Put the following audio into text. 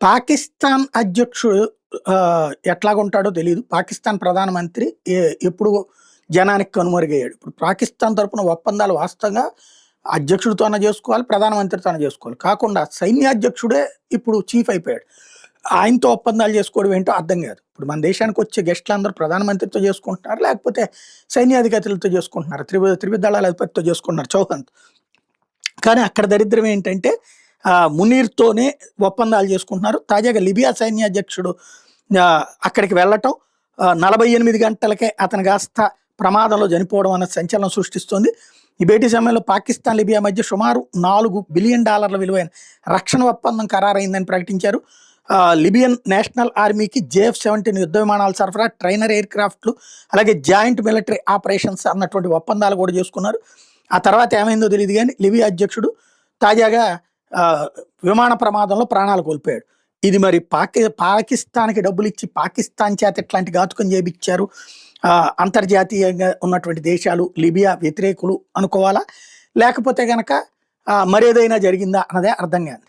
పాకిస్తాన్ అధ్యక్షుడు ఎట్లాగుంటాడో తెలీదు. పాకిస్తాన్ ప్రధానమంత్రి ఎప్పుడు జనానికి కనుమరుగయ్యాడు. ఇప్పుడు పాకిస్తాన్ తరపున ఒప్పందాలు వాస్తవంగా అధ్యక్షుడితోనే చేసుకోవాలి, ప్రధానమంత్రితోనే చేసుకోవాలి. కాకుండా సైన్యాధ్యక్షుడే ఇప్పుడు చీఫ్ అయిపోయాడు. ఆయనతో ఒప్పందాలు చేసుకోవడం ఏంటో అర్థం కాదు. ఇప్పుడు మన దేశానికి వచ్చే గెస్టులు అందరూ ప్రధానమంత్రితో చేసుకుంటున్నారు, లేకపోతే సైన్యాధికారులతో చేసుకుంటున్నారు, త్రివిధ దళాల అధిపతితో చేసుకుంటున్నారు, చౌహాన్‌తో. కానీ అక్కడ దరిద్రం ఏంటంటే మునీర్‌తోనే ఒప్పందాలు చేసుకుంటున్నారు. తాజాగా లిబియా సైన్యాధ్యక్షుడు అక్కడికి వెళ్ళటం 48 గంటలకే అతను కాస్త ప్రమాదంలో చనిపోవడం అన్న సంచలనం సృష్టిస్తోంది. ఈ భేటీ సమయంలో పాకిస్తాన్, లిబియా మధ్య సుమారు $4 బిలియన్ విలువైన రక్షణ ఒప్పందం ఖరారైందని ప్రకటించారు. లిబియన్ నేషనల్ ఆర్మీకి JF-17 యుద్ధ విమానాల సరఫరా, ట్రైనర్ ఎయిర్ క్రాఫ్ట్లు, అలాగే జాయింట్ మిలిటరీ ఆపరేషన్స్ అన్నటువంటి ఒప్పందాలు కూడా చేసుకున్నారు. ఆ తర్వాత ఏమైందో తెలియదు కానీ లిబియా అధ్యక్షుడు తాజాగా విమాన ప్రమాదంలో ప్రాణాలు కోల్పోయాడు. ఇది మరి పాకిస్తాన్కి డబ్బులు ఇచ్చి పాకిస్తాన్ చేత ఇట్లాంటి ఘాతుకం చేయించారు అంతర్జాతీయంగా ఉన్నటువంటి దేశాలు, లిబియా వ్యతిరేకులు అనుకోవాలా, లేకపోతే గనక మరేదైనా జరిగిందా అన్నదే అర్థం కాదు.